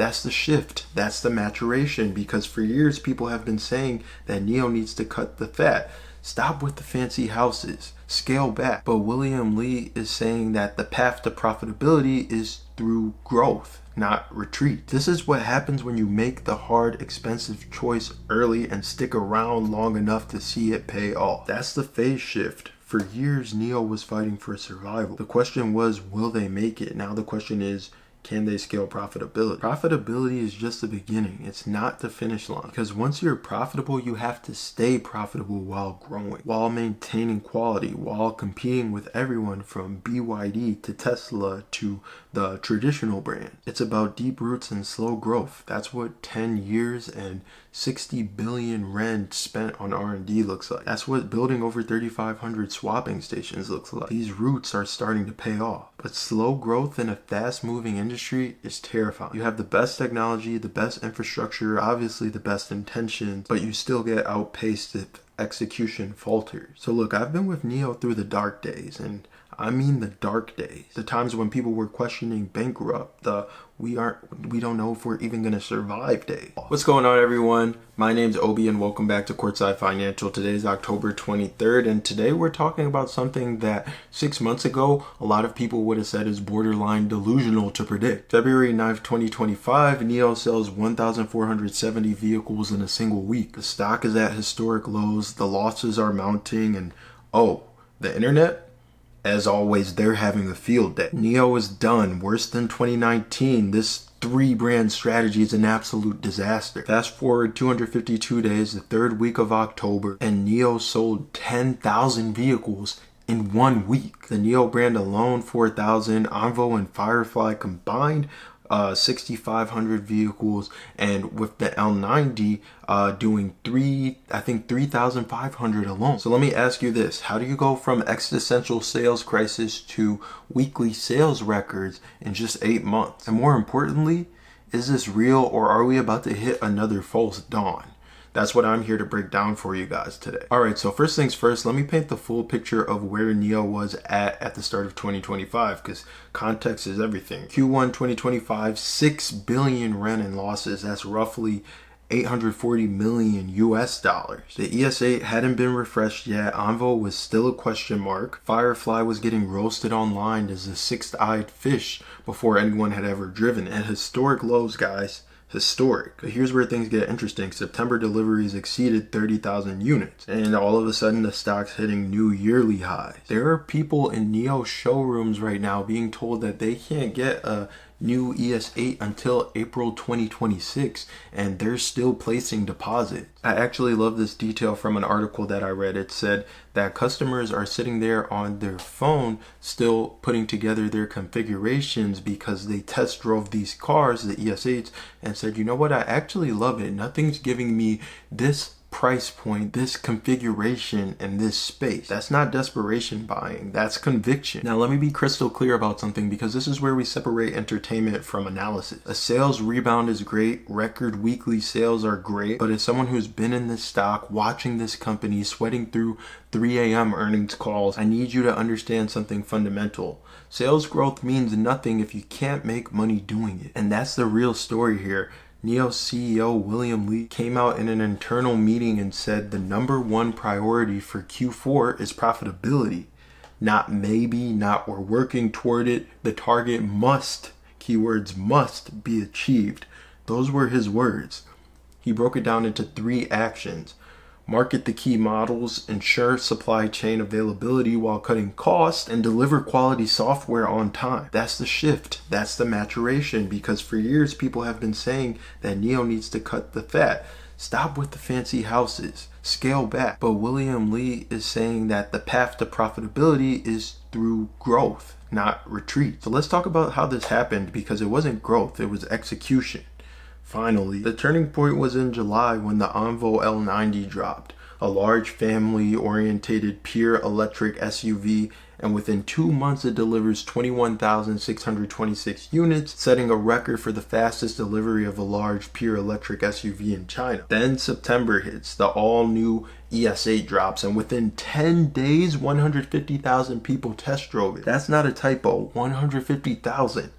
That's the shift. That's the maturation, because for years people have been saying that NIO needs to cut the fat. Stop with the fancy houses. Scale back. But William Li is saying that the path to profitability is through growth, not retreat. This is what happens when you make the hard, expensive choice early and stick around long enough to see it pay off. That's the phase shift. For years, NIO was fighting for survival. The question was, will they make it? Now the question is, can they scale profitability? Profitability is just the beginning. It's not the finish line. Because once you're profitable, you have to stay profitable while growing, while maintaining quality, while competing with everyone from BYD to Tesla to the traditional brand. It's about deep roots and slow growth. That's what 10 years and 60 billion rand spent on R&D looks like. That's what building over 3,500 swapping stations looks like. These roots are starting to pay off. But slow growth in a fast-moving industry is terrifying. You have the best technology, the best infrastructure, obviously the best intentions, but you still get outpaced if execution falters. So look, I've been with NIO through the dark days, and I mean the dark days. The times when people were questioning bankrupt, the we don't know if we're even gonna survive days. What's going on, everyone? My name's Obi and welcome back to Courtside Financial. Today's October 23rd, and today we're talking about something that 6 months ago, a lot of people would have said is borderline delusional to predict. February 9th, 2025, NIO sells 1,470 vehicles in a single week. The stock is at historic lows, the losses are mounting, and the internet? As always, they're having a field day. NIO is done. Worse than 2019. This 3-brand strategy is an absolute disaster. Fast forward 252 days, the 3rd week of October, and NIO sold 10,000 vehicles in 1 week. The NIO brand alone, 4,000. Envo and Firefly combined, 6,500 vehicles, and with the L90 doing 3,500 alone. So let me ask you this: how do you go from existential sales crisis to weekly sales records in just 8 months? And more importantly, is this real, or are we about to hit another false dawn? That's what I'm here to break down for you guys today. All right, so first things first, let me paint the full picture of where NIO was at the start of 2025, because context is everything. Q1 2025, 6 billion rand in losses. That's roughly 840 million US dollars. The ES8 hadn't been refreshed yet. Envo was still a question mark. Firefly was getting roasted online as a sixth-eyed fish before anyone had ever driven. At historic lows, guys. Historic. But here's where things get interesting. September deliveries exceeded 30,000 units, and all of a sudden the stock's hitting new yearly highs. There are people in NIO showrooms right now being told that they can't get a new ES8 until April 2026, and they're still placing deposits. I actually love this detail from an article that I read. It said that customers are sitting there on their phone still putting together their configurations because they test drove these cars, the ES8s, and said, you know what, I actually love it. Nothing's giving me this price point, this configuration, and this space. That's not desperation buying, that's conviction. Now let me be crystal clear about something, because this is where we separate entertainment from analysis. A sales rebound is great, record weekly sales are great, but as someone who's been in this stock, watching this company, sweating through 3 a.m. earnings calls, I need you to understand something fundamental. Sales growth means nothing if you can't make money doing it. And that's the real story here. NIO CEO William Li came out in an internal meeting and said the #1 priority for Q4 is profitability. Not maybe, not we're working toward it. The target must, keywords must, be achieved. Those were his words. He broke it down into 3 actions. Market the key models, ensure supply chain availability while cutting costs, and deliver quality software on time. That's the shift. That's the maturation, because for years people have been saying that NIO needs to cut the fat. Stop with the fancy houses. Scale back. But William Li is saying that the path to profitability is through growth, not retreat. So let's talk about how this happened, because it wasn't growth, it was execution. Finally, the turning point was in July when the Envo L90 dropped, a large family-orientated pure electric SUV, and within 2 months it delivers 21,626 units, setting a record for the fastest delivery of a large pure electric SUV in China. Then September hits, the all-new ES8 drops, and within 10 days, 150,000 people test drove it. That's not a typo, 150,000.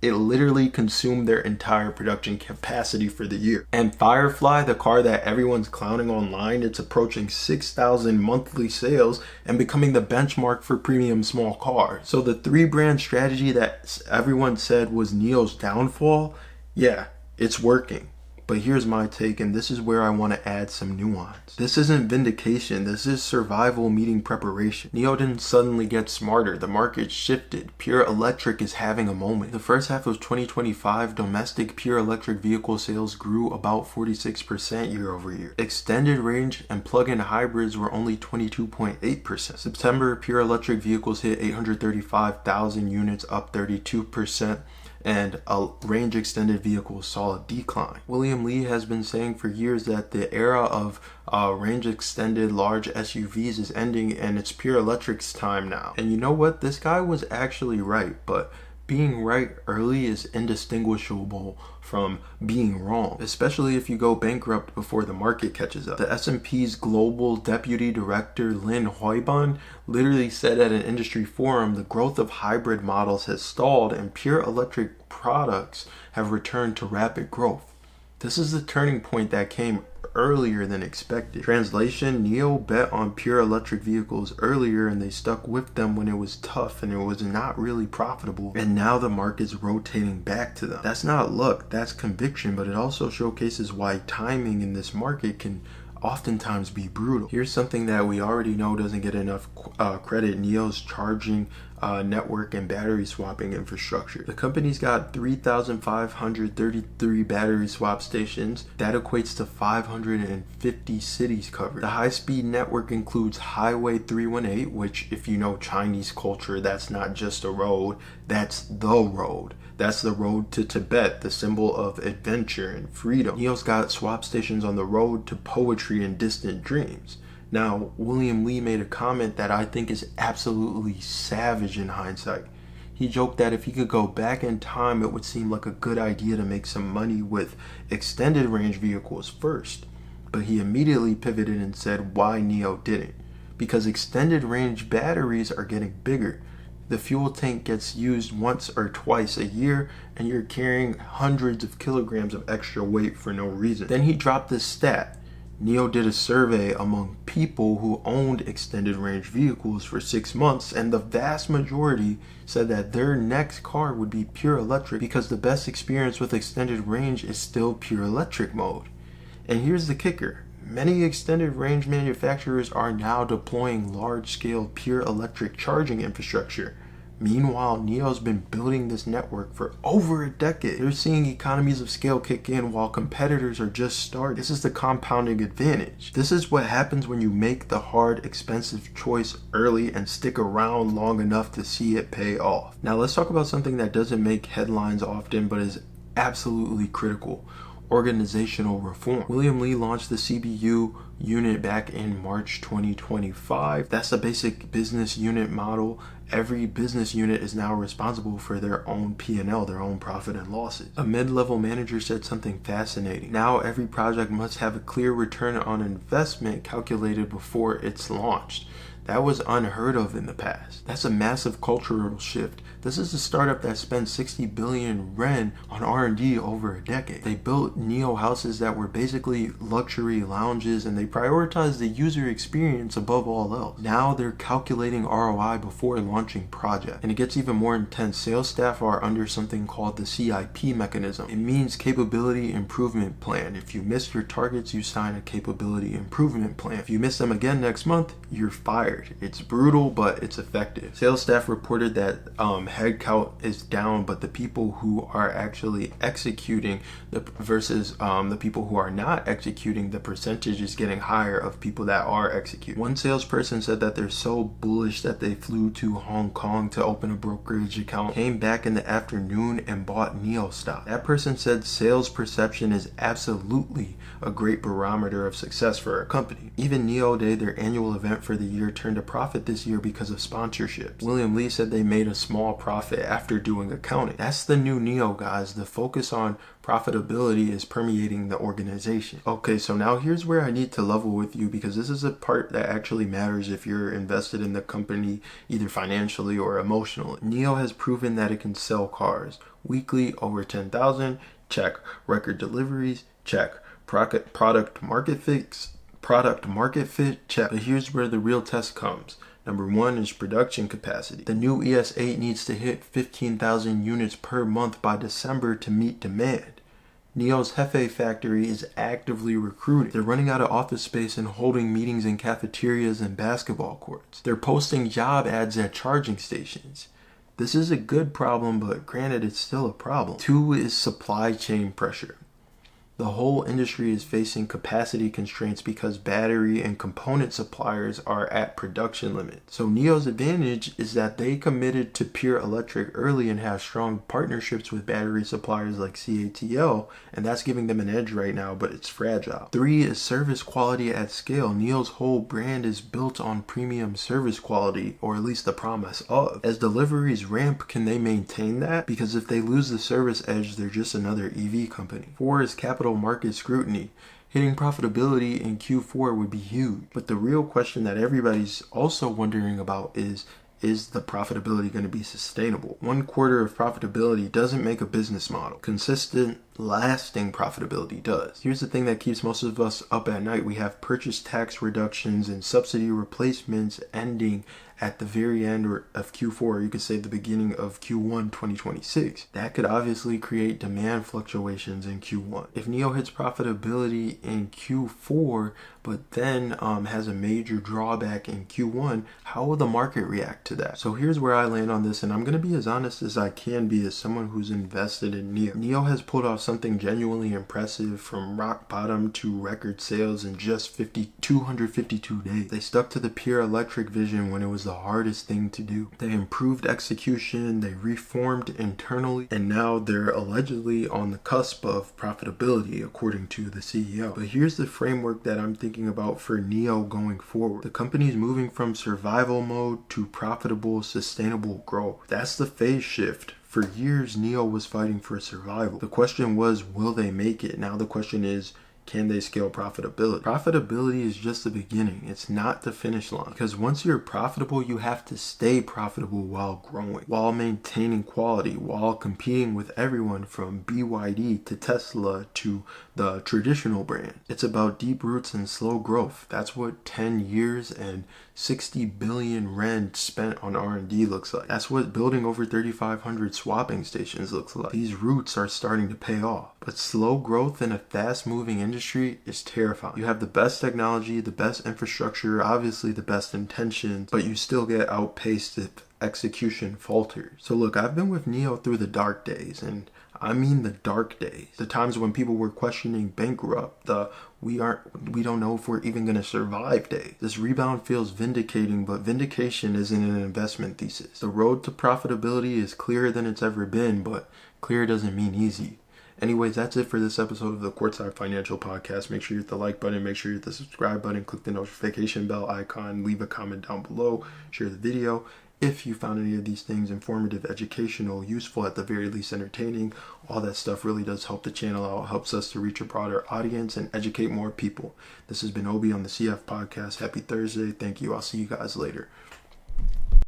It literally consumed their entire production capacity for the year. And Firefly, the car that everyone's clowning online, it's approaching 6,000 monthly sales and becoming the benchmark for premium small cars. So the 3-brand strategy that everyone said was NIO's downfall, yeah, it's working. But here's my take, and this is where I want to add some nuance. This isn't vindication, this is survival meeting preparation. NIO didn't suddenly get smarter, the market shifted. Pure electric is having a moment. The first half of 2025, domestic pure electric vehicle sales grew about 46% year over year. Extended range and plug-in hybrids were only 22.8%. September, pure electric vehicles hit 835,000 units, up 32%. And range extended vehicles saw a decline. William Li has been saying for years that the era of range extended large SUVs is ending and it's pure electric's time now. And you know what? This guy was actually right, but being right early is indistinguishable from being wrong, especially if you go bankrupt before the market catches up. The S&P's global deputy director Lin Huiban literally said at an industry forum, the growth of hybrid models has stalled and pure electric products have returned to rapid growth. This is the turning point that came earlier than expected. Translation, NIO bet on pure electric vehicles earlier and they stuck with them when it was tough and it was not really profitable, and now the market's rotating back to them. That's not luck, that's conviction, but it also showcases why timing in this market can oftentimes be brutal. Here's something that we already know doesn't get enough credit: NIO's charging network and battery swapping infrastructure. The company's got 3,533 battery swap stations. That equates to 550 cities covered. The high-speed network includes Highway 318, which, if you know Chinese culture, that's not just a road, that's the road. That's the road to Tibet, the symbol of adventure and freedom. NIO's got swap stations on the road to poetry and distant dreams. Now, William Li made a comment that I think is absolutely savage in hindsight. He joked that if he could go back in time, it would seem like a good idea to make some money with extended range vehicles first. But he immediately pivoted and said why NIO didn't. Because extended range batteries are getting bigger. The fuel tank gets used once or twice a year and you're carrying hundreds of kilograms of extra weight for no reason. Then he dropped this stat. NIO did a survey among people who owned extended range vehicles for 6 months, and the vast majority said that their next car would be pure electric because the best experience with extended range is still pure electric mode. And here's the kicker. Many extended range manufacturers are now deploying large-scale pure electric charging infrastructure. Meanwhile, NIO's been building this network for over a decade. They're seeing economies of scale kick in while competitors are just starting. This is the compounding advantage. This is what happens when you make the hard, expensive choice early and stick around long enough to see it pay off. Now let's talk about something that doesn't make headlines often but is absolutely critical: organizational reform. William Li launched the CBU unit back in March 2025. That's a basic business unit model. Every business unit is now responsible for their own P&L, their own profit and losses. A mid-level manager said something fascinating. Now every project must have a clear return on investment calculated before it's launched. That was unheard of in the past. That's a massive cultural shift. This is a startup that spent 60 billion yen on R&D over a decade. They built NIO houses that were basically luxury lounges, and they prioritized the user experience above all else. Now they're calculating ROI before launching projects. And it gets even more intense. Sales staff are under something called the CIP mechanism. It means capability improvement plan. If you miss your targets, you sign a capability improvement plan. If you miss them again next month, you're fired. It's brutal, but it's effective. Sales staff reported that headcount is down, but the people who are actually executing versus the people who are not executing, the percentage is getting higher of people that are executing. One salesperson said that they're so bullish that they flew to Hong Kong to open a brokerage account, came back in the afternoon and bought NIO stock. That person said sales perception is absolutely a great barometer of success for a company. Even NIO Day, their annual event for the year, turned a profit this year because of sponsorships. William Lee said they made a small profit after doing accounting. That's the new NIO, guys. The focus on profitability is permeating the organization. Okay, so now here's where I need to level with you, because this is a part that actually matters if you're invested in the company either financially or emotionally. NIO has proven that it can sell cars weekly over 10,000, check. Record deliveries, check. Product market fit, check. But here's where the real test comes. Number one is production capacity. The new ES8 needs to hit 15,000 units per month by December to meet demand. NIO's Hefei factory is actively recruiting. They're running out of office space and holding meetings in cafeterias and basketball courts. They're posting job ads at charging stations. This is a good problem, but granted, it's still a problem. Two is supply chain pressure. The whole industry is facing capacity constraints because battery and component suppliers are at production limits. So NIO's advantage is that they committed to pure electric early and have strong partnerships with battery suppliers like CATL, and that's giving them an edge right now, but it's fragile. Three is service quality at scale. NIO's whole brand is built on premium service quality, or at least the promise of. As deliveries ramp, can they maintain that? Because if they lose the service edge, they're just another EV company. Four is capital market scrutiny. Hitting profitability in Q4 would be huge. But the real question that everybody's also wondering about is the profitability going to be sustainable? 1 quarter of profitability doesn't make a business model. Consistent, lasting profitability does. Here's the thing that keeps most of us up at night. We have purchase tax reductions and subsidy replacements ending at the very end of Q4, or you could say the beginning of Q1 2026. That could obviously create demand fluctuations in Q1. If NIO hits profitability in Q4, but then has a major drawback in Q1, how will the market react to that? So here's where I land on this, and I'm going to be as honest as I can be as someone who's invested in NIO. NIO has pulled off something genuinely impressive, from rock bottom to record sales in just 252 days. They stuck to the pure electric vision when it was the hardest thing to do. They improved execution, they reformed internally, and now they're allegedly on the cusp of profitability, according to the CEO. But here's the framework that I'm thinking about for NIO going forward. The company's moving from survival mode to profitable, sustainable growth. That's the phase shift. For years, NIO was fighting for survival. The question was, will they make it? Now the question is, can they scale profitability? Profitability is just the beginning. It's not the finish line. Because once you're profitable, you have to stay profitable while growing, while maintaining quality, while competing with everyone from BYD to Tesla to the traditional brand. It's about deep roots and slow growth. That's what 10 years and 60 billion rand spent on R&D looks like. That's what building over 3,500 swapping stations looks like. These roots are starting to pay off. But slow growth in a fast-moving industry is terrifying. You have the best technology, the best infrastructure, obviously the best intentions, but you still get outpaced if execution falters. So look, I've been with NIO through the dark days, and I mean the dark days. The times when people were questioning bankrupt, we don't know if we're even going to survive days. This rebound feels vindicating, but vindication isn't an investment thesis. The road to profitability is clearer than it's ever been, but clear doesn't mean easy. Anyways, that's it for this episode of the Courtside Financial Podcast. Make sure you hit the like button, make sure you hit the subscribe button, click the notification bell icon, leave a comment down below, share the video. If you found any of these things informative, educational, useful, at the very least entertaining, all that stuff really does help the channel out, helps us to reach a broader audience and educate more people. This has been Obi on the CF Podcast. Happy Thursday. Thank you. I'll see you guys later.